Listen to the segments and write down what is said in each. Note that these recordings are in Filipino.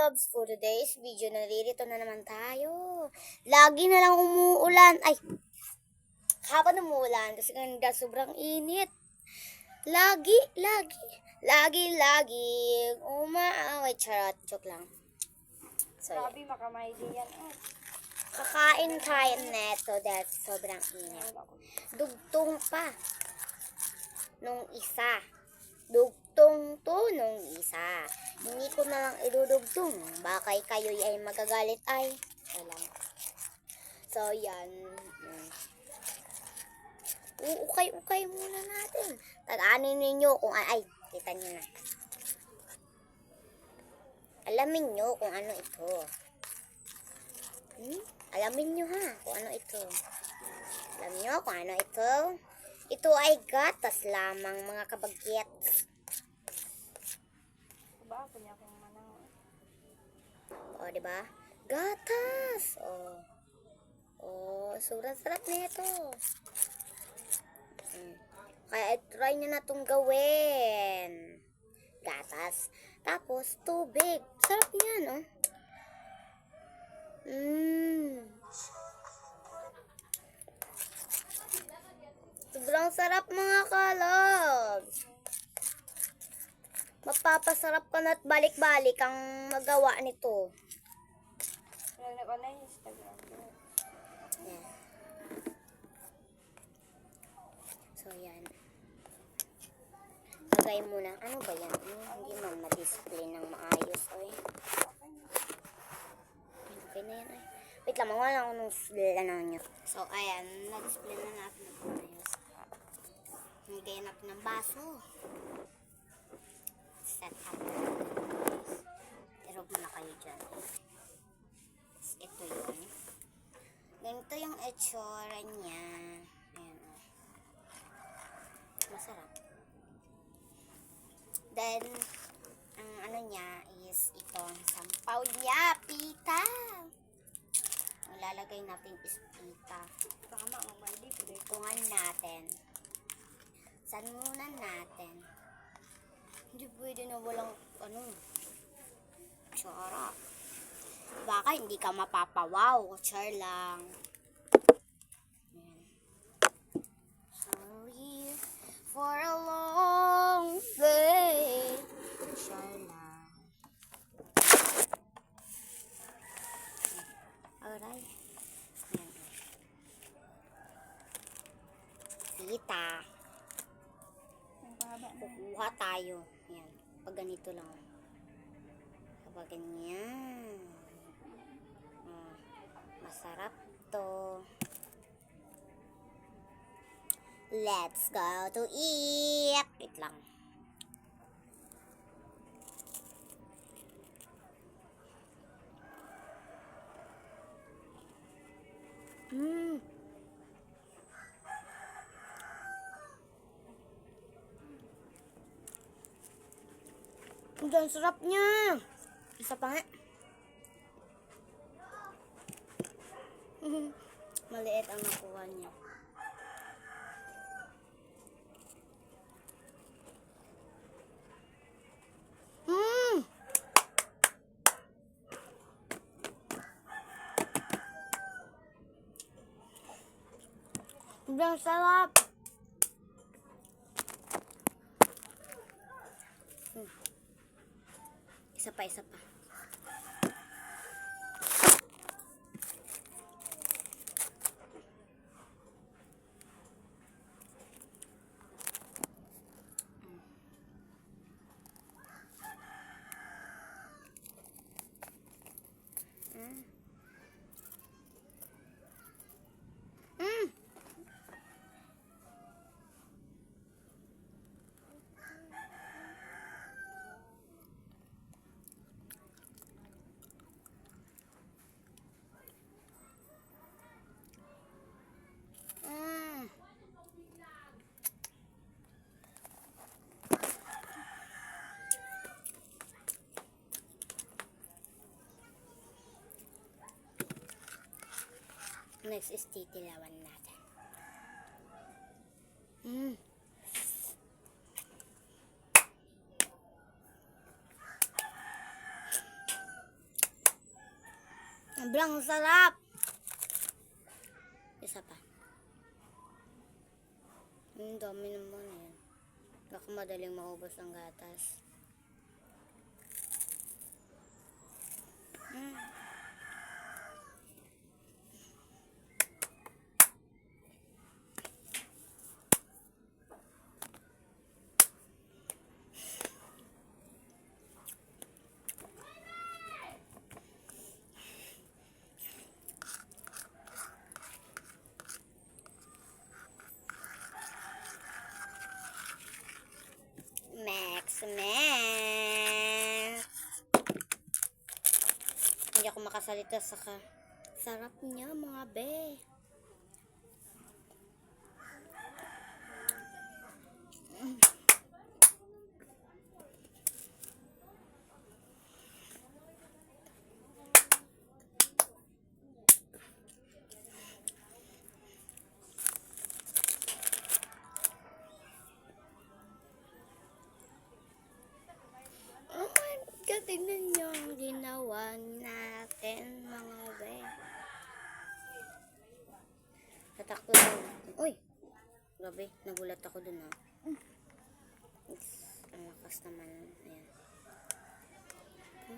loves, for today's video, naririto na naman tayo. Lagi na lang umuulan. Ay, habang umuulan kasi ganda sobrang init. Lagi umaaway. Charot, joke lang. So, Sabi, makamay din yan. kakain tayo neto dahil sobrang init. Dugtong pa nung isa. Dugtong to nung isa. Hindi ko na lang idudugtong. Baka kayo ay magagalit ay. Walang. So, yan. Ukay muna natin. Tadaanin ninyo kung ay, kita nyo na. Alamin nyo kung ano ito. Alamin nyo ha, kung ano ito. Alam nyo kung ano ito. Ito ay gatas lamang, mga kabagget. Ba, punya akong manang. O, diba? Gatas! O, sobrang sarap nito. Kaya try nyo na itong gawin. Gatas. Tapos, tubig. Sarap niyan, oh. Sobrang sarap, mga kalogs. Mapapasarap ka na't balik-balik ang magawa nito. Nalagay ko na yung Instagram. Yeah. So, yan. Lagay muna. Ano ba yan? Hindi man ma-display ng maayos, oy. Okay na yan, ay. Wait lang, mawala ako nung lang nyo. So, ayan. Na-display na natin ng maayos. Nagayan natin ng baso. Set up. Irog muna kayo dyan. Ito yun. Ganito yung itsura niya. Ayan. Masarap. Then, ang ano niya is itong sampaw niya. Pita. Ang lalagay natin is pita. Tama, mamali. Tungan natin. Sanunan natin. Hindi pwede na walang tsara. Baka hindi ka mapapawaw. Char lang. Ayan. Sorry for a long day. Char lang. Alright. Ayan. Sita. Kukuha tayo. Ayan. Pag ganito lang. Kapag ganyan. Masarap to. Let's go to eat. Wait lang. Ang sarap niya. Isa pa nga. Maliit ang nakuha niya. Ang sarap. Isa pa. Next is titilawan natin. Sobrang sarap. Isa pa. Ang dami naman eh. Baka madaling maubos ang gatas. Max. Hindi ako makasalita sa sarap niya mga be. Tingnan nyo ang ginawa natin, mga be. Tatakto lang. Uy! Grabe, nagulat ako dun ah. Ang lakas naman. Ayan.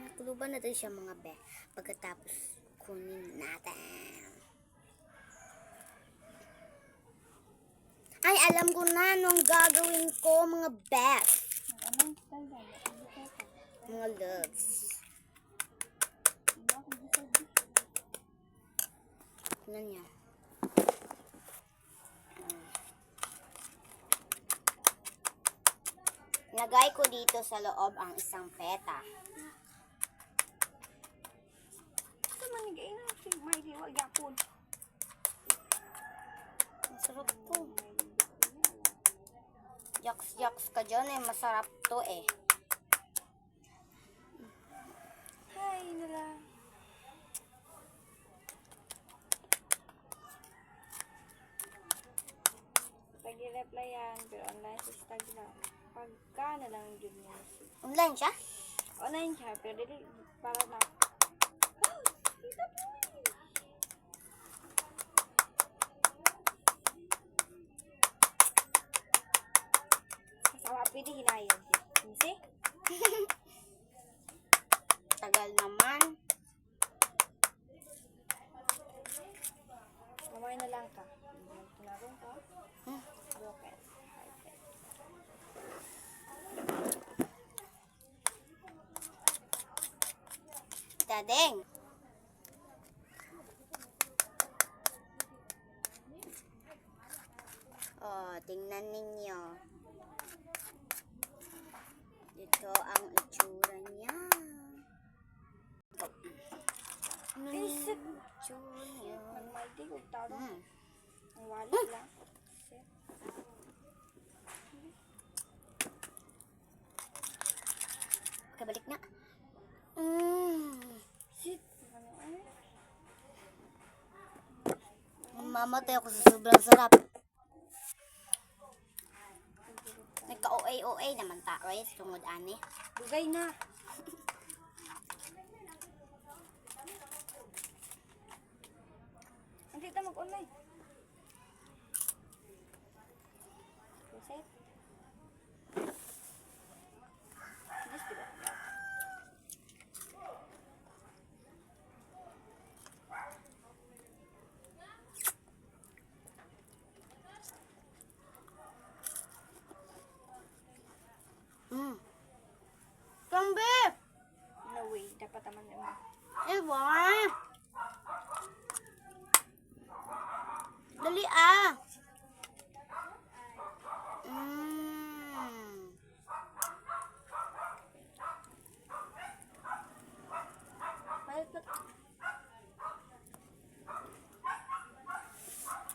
Nakuluban natin siya, mga be. Pagkatapos, kunin natin. Ay, alam ko na anong gagawin ko, mga be. Anong style ba? Mga loves. Tignan niya. Lagay ko dito sa loob ang isang peta. Sa manigay na si may diwag yapon. Masarap to. Yaks ka dyan eh. Masarap to eh. Hi nila. Pag-i-reply yan, pero online sa Instagram. Pagka na lang yun music. Online siya? Online siya, pero dili, para na. Sama, pwede hinayan. See? Tagal naman. Mamay na lang ka. Tunarong ka. Hmm. Okay. Dadeng. Oh, tingnan ninyo. Ito ang itsura niya. Isip. Itsura niya. Magmaldi, huwag taro. Hmm. Ang wallet lang. Shit. Kabalik na. Shit. Ano ano? Mamatay ako sa sobrang sarap. Nagka-OA naman ta, right? Tungod ani. Dugay na. Hindi ta mag-online. Reset. Yes, diba? Kambe! No way. Dapat naman yun. Ewa! Dali ah!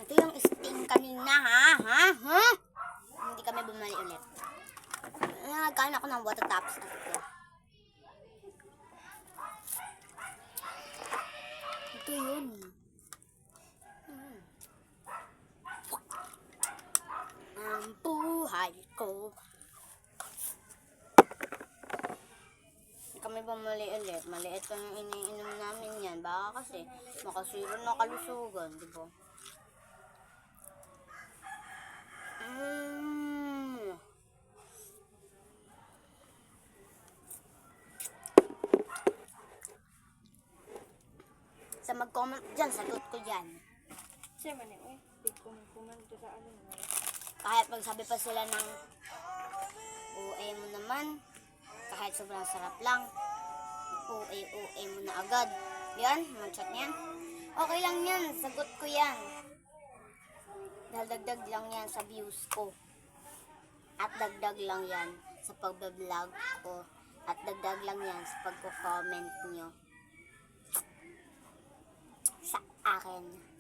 Ito yung sting kanina ha? Hindi kami bumali ulit. Nagkain ako ng water taps na ito. Ito yun. Ang buhay ko. Hindi kami bumali ulit. Maliit pa yung iniinom namin yan. Baka kasi makasira na kalusugan, di ba? Sa mag-comment dyan, sagot ko dyan. Siya man eh, big kumento sa ano naman. Kahit magsabi pa sila ng OA mo naman, kahit sobrang sarap lang, OA mo na agad. Yan, mag-chat niyan. Okay lang yan, sagot ko yan. Dahil dagdag lang yan sa views ko. At dagdag lang yan sa pagbablog ko. At dagdag lang yan sa pagko-comment nyo sa akin.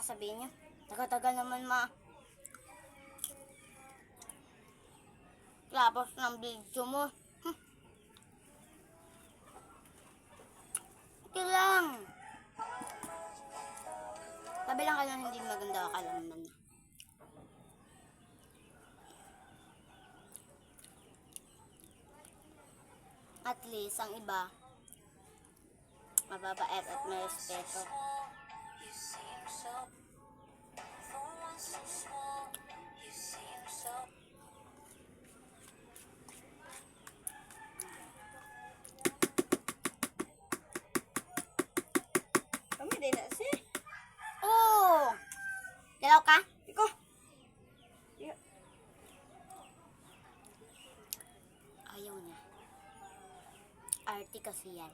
Sabihin niyo, tagal-tagal naman labas ng video mo. Okay lang. Sabi lang ka lang hindi maganda, akala naman. At least, ang iba, mababait at may respeto. Kami din na siya. Oh! Dalaw ka? Iko. Yeah. Ayaw niya. Arty kasi yan.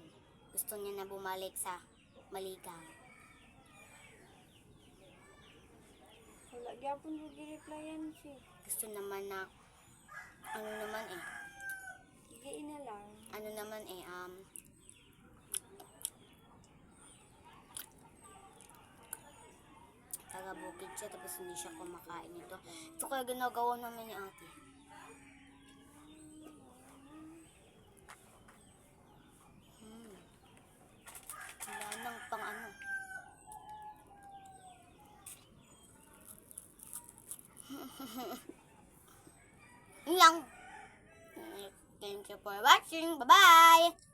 Gusto niya na bumalik sa maligang. Wala gyapon mo gi-replyan siya. Gusto naman na, ano naman eh, Giin na lang. ano naman eh, taga-bukid siya tapos hindi siya kumakain ito. Ito kaya ginagawa namin ni ate. Wala nang pang ano. Yun lang. Thank you for watching. Bye-bye!